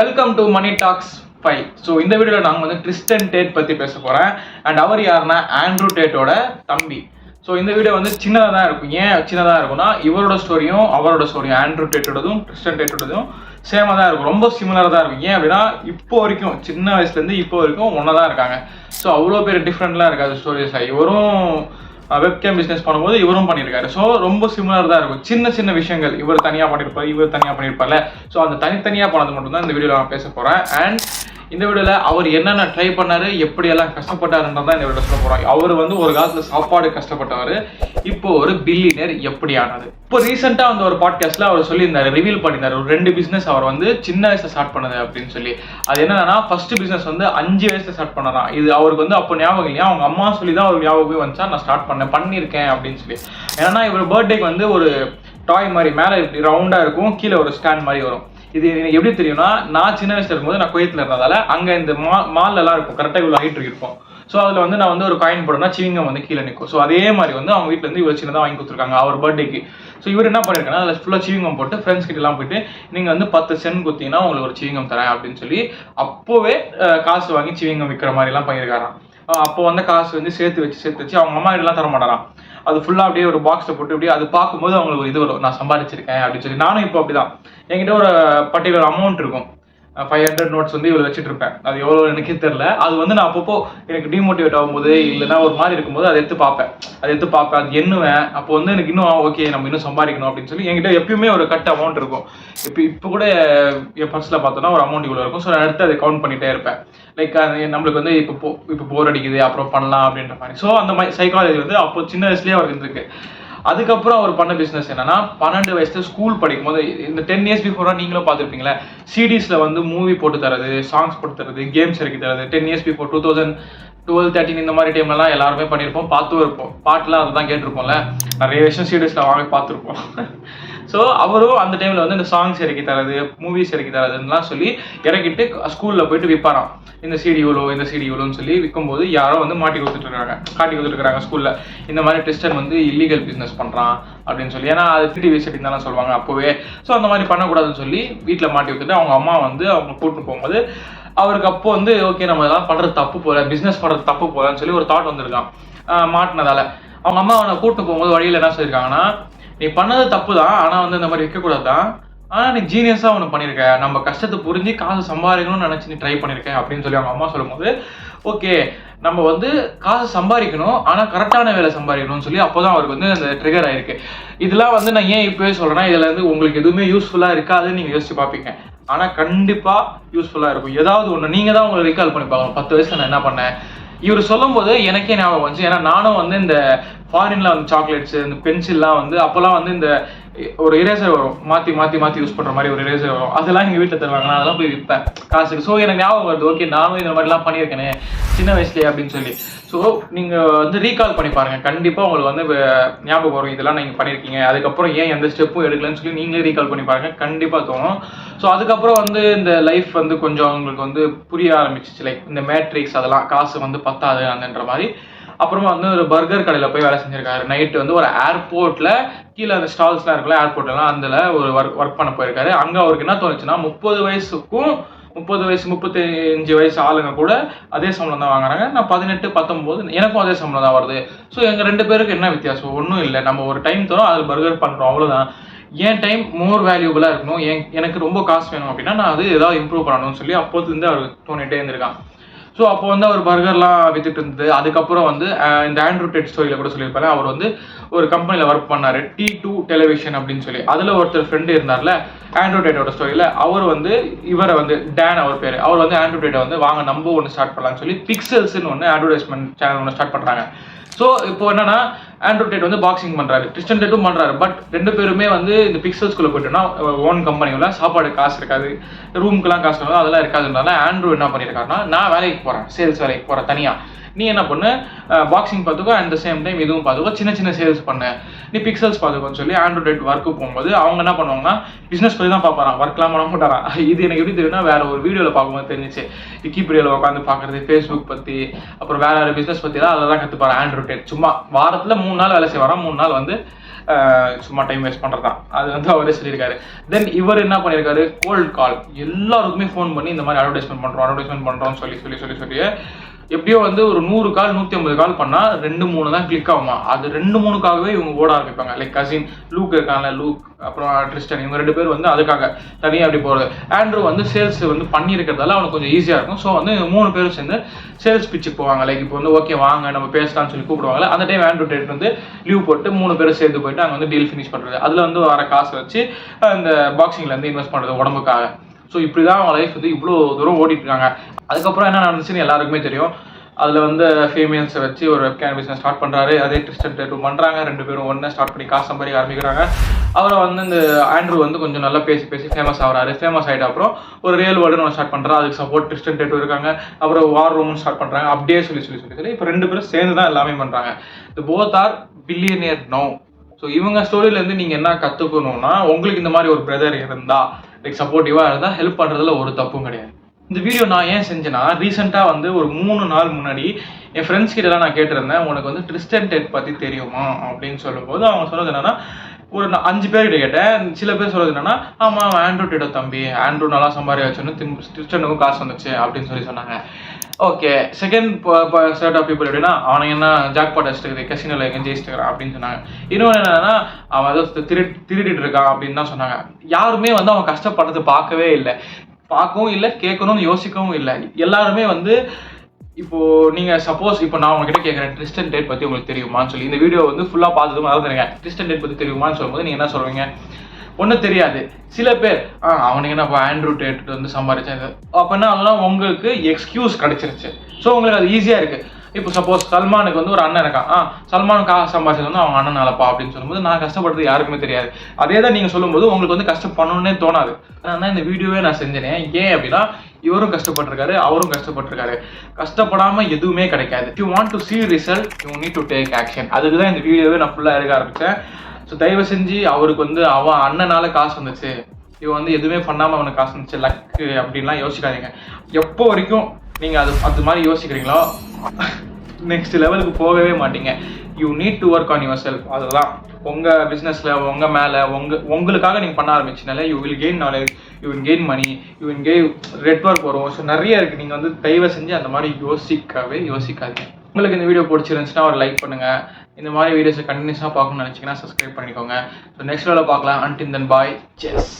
Welcome to money talks 5. So இந்த வீடியோவில் நாங்கள் வந்து கிறிஸ்டன் டேட் பற்றி பேச போகிறேன். அண்ட் அவர் யாருன்னா ஆண்ட்ரூ டேட்டோட தம்பி. ஸோ இந்த வீடியோ வந்து சின்னதாக தான் இருக்கும். ஏன் சின்னதாக இருக்கும்னா இவரோட ஸ்டோரியும் அவரோட ஸ்டோரியும் ஆண்ட்ரூ டேட்டோடதும் கிறிஸ்டன் டேட்டோடதும் சேமாக தான் இருக்கும். ரொம்ப சிமிலராக தான் இருக்கும். ஏன் அப்படின்னா இப்போ வரைக்கும் சின்ன வயசுலேருந்து இப்போ வரைக்கும் ஒன்றா தான் இருக்காங்க. ஸோ அவ்வளோ பேர் டிஃப்ரெண்ட்லாம் இருக்காது ஸ்டோரிஸாக. இவரும் வெப்கேம் பிஸ்னஸ் பண்ணும்போது இவரும் பண்ணியிருக்காரு. ஸோ ரொம்ப சிமிலர் தான் இருக்கும். சின்ன சின்ன விஷயங்கள் இவர் தனியாக பண்ணியிருப்பார், இவர் தனியாக பண்ணியிருப்பார்ல. ஸோ அந்த தனித்தனியாக பண்ணது மட்டும்தான் இந்த வீடியோவில் நான் பேச போகிறேன். அண்ட் இந்த வீடியோவில் அவர் என்னென்ன ட்ரை பண்ணாரு, எப்படியெல்லாம் கஷ்டப்பட்டாருன்றதான் இந்த வீடியோ சொல்ல போகிறோம். அவர் வந்து ஒரு காலத்தில் சாப்பாடு கஷ்டப்பட்டவர், இப்போ ஒரு பில்லியனர் எப்படி ஆனது. இப்போ ரீசெண்டாக வந்து ஒரு பாட்காஸ்ட்ல அவர் சொல்லியிருந்தாரு, ரிவீல் பண்ணியிருந்தாரு ஒரு 2 பிஸ்னஸ் அவர் வந்து சின்ன வயசுல ஸ்டார்ட் பண்ணது அப்படின்னு சொல்லி. அது என்னன்னா ஃபர்ஸ்ட் பிஸ்னஸ் வந்து 5 வயசுல ஸ்டார்ட் பண்ணலாம். இது அவருக்கு வந்து அப்போ ஞாபகம் இல்லையா, அவங்க அம்மா சொல்லி தான் அவருக்கு ஞாபகமே வந்துச்சா நான் ஸ்டார்ட் பண்ணியிருக்கேன் அப்படின்னு சொல்லி. ஏன்னா இவர் பர்த்டேக்கு வந்து ஒரு டாய் மாதிரி மேலே இப்படி ரவுண்டாக இருக்கும், கீழே ஒரு ஸ்டாண்ட் மாதிரி வரும். இது எனக்கு எப்படி தெரியும்னா, நான் சின்ன வயசுல இருக்கும்போது நான் குவைத்தில் இருந்ததால அங்கே இந்த மால்லாம் இருக்கும், கரெக்டாக இவ்வளோ ஹைட் இருக்கும். ஸோ அதில் வந்து நான் வந்து ஒரு காயின் போடணும்னா சிவிங்கம் வந்து கீழே நிற்கும். ஸோ அதே மாதிரி வந்து அவங்க வீட்டில் இருந்து இவ்வளோ சின்னதாக வாங்கி கொடுத்துருக்காங்க அவர் பர்த்டேக்கு. ஸோ இவர் என்ன பண்ணியிருக்காங்கன்னா அதில் ஃபுல்லாக சிவிங்கம் போட்டு ஃப்ரெண்ட்ஸ் கிட்டலாம் போயிட்டு நீங்கள் வந்து 10 சென்ட் குத்திங்கன்னா உங்களுக்கு ஒரு சிவிங்கம் தரேன் அப்படின்னு சொல்லி அப்போவே காசு வாங்கி சிவிங்கம் விற்கிற மாதிரிலாம் பண்ணியிருக்காராம். அப்போ வந்து காசு வந்து சேர்த்து வச்சு அவங்க அம்மா இதெல்லாம் தர மாட்டாராம். அது ஃபுல்லாக அப்படியே ஒரு பாக்ஸில் போட்டு அப்படியே அது பார்க்கும்போது அவங்களுக்கு ஒரு இது வரும், நான் சம்பாதிச்சிருக்கேன் அப்படின்னு சொல்லி. நானும் இப்போ அப்படிதான், என்கிட்ட ஒரு பர்டிகுலர் அமௌண்ட் இருக்கும், 500 நோட்ஸ் வந்து இவ்வளோ வச்சுட்டு இருப்பேன். அது எவ்வளோ எனக்கே தெரில. அது வந்து நான் அப்பப்போ எனக்கு டிமோட்டிவேட் ஆகும்போது இல்லைன்னா ஒரு மாதிரி இருக்கும்போது அதை எடுத்து பார்ப்பேன், அது எண்ணுவேன். அப்போ வந்து எனக்கு இன்னும் ஓகே நம்ம இன்னும் சம்பாதிக்கணும் அப்படின்னு சொல்லி என்கிட்ட எப்பயுமே ஒரு கட் அமௌண்ட் இருக்கும். இப்போ கூட என் பர்ஸில் பார்த்தோன்னா ஒரு அமௌண்ட் இவ்வளோ இருக்கும். ஸோ நான் எடுத்து அதை கவுண்ட் பண்ணிகிட்டே இருப்பேன். லைக் நம்மளுக்கு வந்து இப்போ போர் அடிக்குது அப்புறம் பண்ணலாம் அப்படின்ற மாதிரி. ஸோ அந்த மாதிரி சைக்காலஜி வந்து அப்போ சின்ன வயசுலேயே அவருக்கு இருந்திருக்கு. அதுக்கப்புறம் அவர் பண்ண பிஸ்னஸ் என்னன்னா 12 வயசுல ஸ்கூல் படிக்கும் போது, இந்த 10 இயர்ஸ் பிஃபோரா நீங்களும் பார்த்துருப்பீங்களா, சிடிஸ்ல வந்து மூவி போட்டு தரது, சாங்ஸ் போட்டு தரது, கேம்ஸ் இறக்கி தரது. 10 இயர்ஸ் பிஃபோர் 2012, 13 இந்த மாதிரி டைம்லலாம் எல்லாருமே பண்ணியிருப்போம், பார்த்தும் இருப்போம். பாட்டுலாம் அதை தான் கேட்டிருப்போம்ல, நிறைய விஷயம் சிடிஸ்ல வாங்கி பார்த்துருப்போம். ஸோ அவரும் அந்த டைமில் வந்து இந்த சாங்ஸ் இறக்கி தரது, மூவிஸ் இறக்கி தரதுலாம் சொல்லி இறக்கிட்டு ஸ்கூலில் போயிட்டு விற்பாராம். இந்த சிடி இவ்வளோன்னு சொல்லி விற்கும்போது யாரோ வந்து காட்டி கொடுத்துருக்காங்க ஸ்கூலில். இந்த மாதிரி கிறிஸ்டன் வந்து இல்லீகல் பிஸ்னஸ் பண்ணுறான் அப்படின்னு சொல்லி. ஏன்னா அது 3D விசிட்டிங் தானே சொல்லுவாங்க அப்போவே. ஸோ அந்த மாதிரி பண்ணக்கூடாதுன்னு சொல்லி வீட்டில் மாட்டி விட்டுட்டு அவங்க அம்மா வந்து அவங்க கூட்டிட்டு போகும்போது அவருக்கு அப்போ வந்து ஓகே நம்ம இதெல்லாம் பண்ணுறது தப்பு போல, பிஸ்னஸ் பண்ணுறது தப்பு போலன்னு சொல்லி ஒரு தாட் வந்திருக்கான் மாட்டினதால. அவங்க அம்மா அவனை கூப்பிட்டு போகும்போது வழியில் என்ன சொல்லியிருக்காங்கன்னா, நீ பண்ணது தப்பு தான், ஆனால் வந்து இந்த மாதிரி விற்கக்கூடாது தான், ஆனால் நீ ஜீனியஸாக ஒன்று பண்ணியிருக்க, நம்ம கஷ்டத்தை புரிஞ்சு காசு சம்பாதிக்கணும்னு நினச்சி நீ ட்ரை பண்ணியிருக்கேன் அப்படின்னு சொல்லி அவங்க அம்மா சொல்லும்போது ஓகே நம்ம வந்து காசு சம்பாதிக்கணும் ஆனால் கரெக்டான வேலை சம்பாதிக்கணும்னு சொல்லி அப்போ தான் அவருக்கு வந்து அந்த ட்ரிகர் ஆயிருக்கு. இதெல்லாம் வந்து நான் ஏன் இப்போவே சொல்கிறேன்னா, இதில் வந்து உங்களுக்கு எதுவுமே யூஸ்ஃபுல்லாக இருக்காதுன்னு நீங்கள் யோசிச்சு பார்ப்பீங்க. ஆனால் கண்டிப்பாக யூஸ்ஃபுல்லாக இருக்கும். ஏதாவது ஒன்று நீங்கள் தான் உங்களை ரீகால் பண்ணி பார்க்கணும், 10 வயசுல நான் என்ன பண்ணேன். இவர் சொல்லும் போது எனக்கே ஞாபகம் வந்துச்சு. ஏன்னா நானும் வந்து இந்த ஃபாரின்ல வந்து சாக்லேட்ஸ், இந்த பென்சில்லாம் வந்து அப்போல்லாம் வந்து இந்த ஒரு இரேசர் வரும், மாற்றி யூஸ் பண்ணுற மாதிரி ஒரு இரேசர் வரும். அதெல்லாம் எங்கள் வீட்டில் தருவாங்க, நான் அதெல்லாம் போய் விற்பேன் காசுக்கு. ஸோ எனக்கு ஞாபகம் வருது, ஓகே நானும் இந்த மாதிரிலாம் பண்ணியிருக்கேனே சின்ன வயசுலேயே அப்படின்னு சொல்லி. ஸோ நீங்கள் வந்து ரீகால் பண்ணி பாருங்கள், கண்டிப்பாக உங்களுக்கு வந்து ஞாபகம் வரும் இதெல்லாம் நீங்கள் பண்ணியிருக்கீங்க. அதுக்கப்புறம் ஏன் எந்த ஸ்டெப்பும் எடுக்கலன்னு சொல்லி நீங்களே ரீகால் பண்ணி பாருங்கள், கண்டிப்பாக தோணும். ஸோ அதுக்கப்புறம் வந்து இந்த லைஃப் வந்து கொஞ்சம் அவங்களுக்கு வந்து புரிய ஆரம்பிச்சிச்சு. லைக் இந்த மேட்ரிக்ஸ் அதெல்லாம் காசு வந்து பத்தாது அந்தன்ற மாதிரி. அப்புறமா வந்து ஒரு பர்கர் கடையில் போய் வேலை செஞ்சிருக்காரு. நைட்டு வந்து ஒரு ஏர்போர்ட்ல கீழே அந்த ஸ்டால்ஸ்லாம் இருக்குல்ல ஏர்போர்ட்லாம், அதில் ஒரு ஒர்க் பண்ண போயிருக்காரு. அங்கே அவருக்கு என்ன தோணுச்சுன்னா 30 வயசுக்கும் 35 வயசு ஆளுங்க கூட அதே சம்பளம் தான் வாங்குறாங்க. நான் 18, 19 எனக்கும் அதே சம்பளம் தான் வருது. ஸோ எங்கள் 2 பேருக்கு என்ன வித்தியாசம்? ஒன்றும் இல்லை, நம்ம ஒரு டைம் தரோம், அதில் பர்கர் பண்ணுறோம், அவ்வளோதான். என் டைம் மோர் வேல்யூபிளாக இருக்கணும், எனக்கு ரொம்ப காசு வேணும் அப்படின்னா நான் அது ஏதாவது இம்ப்ரூவ் பண்ணணும்னு சொல்லி அப்போதுலேருந்து அவருக்கு தோணிட்டே இருந்திருக்கான். ஸோ அப்போ வந்து அவர் பர்கர்லாம் வித்துட்டு இருந்தது. அதுக்கப்புறம் வந்து இந்த ஆண்ட்ரூ டேட் ஸ்டோரியில் கூட சொல்லியிருப்பாரு, அவர் வந்து ஒரு கம்பெனியில் ஒர்க் பண்ணார், T2 டெலிவிஷன் அப்படின்னு சொல்லி. அதில் ஒருத்தர் ஃப்ரெண்டு இருந்தார்ல ஆண்ட்ரூ டேட்டோட ஸ்டோரியில், அவர் வந்து இவரை வந்து டேன் அவர் பேர், அவர் வந்து ஆண்ட்ரூ டேட்டை வந்து வாங்க நம்ம ஒன்று ஸ்டார்ட் பண்ணலாம்னு சொல்லி பிக்சல்ஸ்ன்னு ஒன்று அட்வர்டைஸ்மெண்ட் சேனல் ஒன்று ஸ்டார்ட் பண்ணுறாங்க. ஸோ இப்போ என்னன்னா ஆண்ட்ரூ டேட் வந்து பாக்ஸிங் பண்ணுறாரு, கிறிஸ்டன் டேட்டும் பண்ணுறாரு. பட் 2 பேருமே வந்து இந்த பிக்சல்ஸ்குள்ளே போயிட்டோன்னா ஓன் கம்பெனியில் சாப்பாடு காசு இருக்காது, ரூமுக்குலாம் காசு இருக்காது, அதெல்லாம் இருக்காதுனால ஆண்ட்ரூ என்ன பண்ணியிருக்காருன்னா, நான் வேலைக்கு போகிறேன், சேல்ஸ் வேலைக்கு போகிறேன் தனியாக, நீ என்ன பண்ணு பாக்ஸிங் பார்த்துக்கோ, அட் த சேம் டைம் இதுவும் பார்த்துக்கோ, சின்ன சேல்ஸ் பண்ணு, நீ பிக்சல்ஸ் பார்த்துக்கோன்னு சொல்லி ஆண்ட்ரூ டேட் ஒர்க்கு போகும்போது அவங்க என்ன பண்ணுவாங்கன்னா பிஸ்னஸ் பற்றி தான் பார்ப்பாரான், ஒர்க்லாம் பண்ண மாட்டாரான். இது எனக்கு எப்படி தெரியும்னா வேற ஒரு வீடியோவில் பார்க்கும்போது தெரிஞ்சிச்சு. விக்கிபீடியாவில் உட்காந்து பார்க்குறது, ஃபேஸ்புக் பற்றி, அப்புறம் வேற பிஸ்னஸ் பற்றி தான் அதெல்லாம் கற்றுப்பாரு ஆண்ட்ரூ டேட். சும்மா வாரத்தில் 3 நாள் வேலை செய்வாராம், 3 நாள் வந்து சும்மா டைம் வேஸ்ட் பண்ணுறதான். அது வந்து அவரே சொல்லியிருக்காரு. தென் இவர் என்ன பண்ணியிருக்காரு, கோல்ட் கால் எல்லாருக்குமே ஃபோன் பண்ணி இந்த மாதிரி அட்வர்டைஸ்மெண்ட் பண்ணுறோம்னு சொல்லி எப்படியோ வந்து ஒரு 100 கால் 150 கால் பண்ணால் 2-3 தான் கிளிக் ஆகுமா. அது 2-3க்காகவே இவங்க ஓட ஆரம்பிப்பாங்க. லைக் கசின் லூக் இருக்காங்கல்ல, லூக் அப்புறம் ட்ரிஸ்டன், இவங்க 2 பேர் வந்து அதுக்காக தனியாக அப்படி போகிறது. ஆண்ட்ரூ வந்து சேல்ஸ் வந்து பண்ணியிருக்கிறதால அவனுக்கு கொஞ்சம் ஈஸியாக இருக்கும். ஸோ வந்து 3 பேரும் சேர்ந்து சேல்ஸ் பிச்சுக்கு போவாங்க. லைக் இப்போ வந்து ஓகே வாங்க நம்ம பேசலாம்னு சொல்லி கூப்பிடுவாங்க. அந்த டைம் ஆண்ட்ரூ டேட் வந்து லீவ் போட்டு 3 பேரும் சேர்ந்து போயிட்டு அங்கே வந்து டீல் ஃபினிஷ் பண்ணுறது. அதில் வந்து வர காசை வச்சு இந்த பாக்ஸிங்லேருந்து இன்வெஸ்ட் பண்ணுறது உடம்புக்காக. ஸோ இப்படி தான் அவங்க லைஃப் வந்து இவ்வளோ தூரம் ஓடிட்டு இருக்காங்க. அதுக்கப்புறம் என்ன நடந்துச்சுன்னு எல்லாருக்குமே தெரியும். அதில் வந்து ஃபீமேல்ஸை வச்சு ஒரு வெப்கேம் பிஸ்னஸ் ஸ்டார்ட் பண்ணுறாரு. அதே ட்ரிஸ்டன் டேட்டும் பண்ணுறாங்க. 2 பேரும் ஒன்று ஸ்டார்ட் பண்ணி காசு சம்பாதிக்க ஆரம்பிக்கிறாங்க. அவரை வந்து இந்த ஆண்ட்ரூ வந்து கொஞ்சம் நல்லா பேசி ஃபேமஸ் ஆகிறாரு. ஃபேமஸ் ஆகிட்டு அப்புறம் ஒரு ரியல் வேர்ல்டுன்னு ஒன்று ஸ்டார்ட் பண்ணுறாரு. அதுக்கு சப்போர்ட் ட்ரிஸ்டன் டேட்டும் இருக்காங்க. அப்புறம் வார் ரூம்னு ஸ்டார்ட் பண்ணுறாங்க. அப்படியே சொல்லி இப்போ 2 பேரும் சேர்ந்து தான் எல்லாமே பண்ணுறாங்க. இந்த both are billionaire no. So இவங்க ஸ்டோரியிலேருந்து நீங்கள் என்ன கற்றுக்கணும்னா, உங்களுக்கு இந்த மாதிரி ஒரு பிரதர் இருந்தால் லைக் சப்போர்ட்டிவாக இருந்தால் ஹெல்ப் பண்ணுறதுல ஒரு தப்பும் கிடையாது. இந்த வீடியோ நான் ஏன் செஞ்சேன்னா, ரீசெண்டாக வந்து ஒரு 3 நாள் முன்னாடி என் ஃப்ரெண்ட்ஸ் கிட்டலாம் நான் கேட்டிருந்தேன், உனக்கு வந்து ட்ரிஸ்டன் டேட் பற்றி தெரியுமா அப்படின்னு சொல்லும்போது அவங்க சொன்னது என்னன்னா, ஒரு 5 பேர்கிட்ட கேட்டேன். சில பேர் சொல்றது என்னன்னா, ஆமாம் அவன் ஆண்ட்ரூ டேட்டோ தம்பி, ஆண்ட்ரூ நல்லா சம்பாதிச்சுன்னு ட்ரிஸ்டனுக்கும் காசு வந்துச்சு அப்படின்னு சொன்னாங்க. Okay, second set of people எப்படின்னா, அவனுக்கு என்ன ஜாக்பாட் அடிச்சுட்டு கசினோவில் எங்கே ஜெயிச்சுக்கிறான் அப்படின்னு சொன்னாங்க. இன்னொன்று என்னன்னா, அவன் ஏதோ திருடிட்டு இருக்கான் அப்படின்னு தான் சொன்னாங்க. யாருமே வந்து அவன் கஷ்டப்படுறது பார்க்கவே இல்லை, பார்க்கவும் இல்லை, கேட்கணும்னு யோசிக்கவும் இல்லை. எல்லாருமே வந்து இப்போ நீங்க சப்போஸ் இப்போ நான் உங்ககிட்ட கேட்குறேன் ட்ரிஸ்டன் டேட் பற்றி உங்களுக்கு தெரியுமான்னு சொல்லி, இந்த வீடியோ வந்து ஃபுல்லாக பார்த்ததும் மறந்துடுங்க. ட்ரிஸ்டன் டேட் பற்றி தெரியுமான்னு சொல்லும்போது நீங்கள் என்ன சொல்வீங்க? ஒன்றும் தெரியாது. சில பேர் அவனுக்கு என்ன ஆண்ட்ரூ டேட் வந்து சம்பாதிச்சாங்க அப்படின்னா அதெல்லாம் உங்களுக்கு எக்ஸ்கியூஸ் கிடைச்சிருச்சு. ஸோ உங்களுக்கு அது ஈஸியாக இருக்குது. இப்போ சப்போஸ் சல்மானுக்கு வந்து ஒரு அண்ணன் இருக்கான், சல்மான் காசு சம்பாதிச்சது வந்து அவங்க அண்ணன் நலப்பா அப்படின்னு சொல்லும்போது நான் கஷ்டப்படுறது யாருக்குமே தெரியாது. அதே தான் நீங்கள் சொல்லும்போது உங்களுக்கு வந்து கஷ்டப்படணுன்னே தோணாது. ஆனால் இந்த வீடியோவே நான் செஞ்சேனே ஏன் அப்படின்னா, இவரும் கஷ்டப்பட்டிருக்காரு, அவரும் கஷ்டப்பட்டிருக்காரு. கஷ்டப்படாமல் எதுவுமே கிடைக்காது. If you want to see result, you need to take action. அதுக்கு தான் இந்த வீடியோவே நான் ஃபுல்லாக எடுக்க ஆரம்பித்தேன். ஸோ தயவு செஞ்சு அவருக்கு வந்து அவன் அண்ணனால காசு வந்துச்சு, இவன் வந்து எதுவுமே பண்ணாமல் அவனுக்கு காசு வந்துச்சு லக்கு அப்படின்லாம் யோசிக்காதீங்க. எப்போ வரைக்கும் நீங்கள் அது மாதிரி யோசிக்கிறீங்களோ நெக்ஸ்ட் லெவலுக்கு போகவே மாட்டீங்க. You need to work on yourself. அதுதான் உங்கள் பிஸ்னஸில் உங்கள் மேலே உங்களுக்காக நீங்கள் பண்ண ஆரம்பிச்சினால you will gain knowledge, you will gain money, you will gain network வரும். ஸோ நிறைய இருக்குது. நீங்கள் வந்து தயவு செஞ்சு அந்த மாதிரி யோசிக்காதீங்க. உங்களுக்கு இந்த வீடியோ பிடிச்சிருந்துச்சுன்னா ஒரு லைக் பண்ணுங்கள். இந்த மாதிரி வீடியோஸை கண்டினியூஸாக பார்க்கணும்னு நினச்சிங்கன்னா சப்ஸ்கிரைப் பண்ணிக்கோங்க. ஸோ நெக்ஸ்ட் வீடியோவில் பார்க்கலாம். அன்டில் தென் பாய். செஸ்.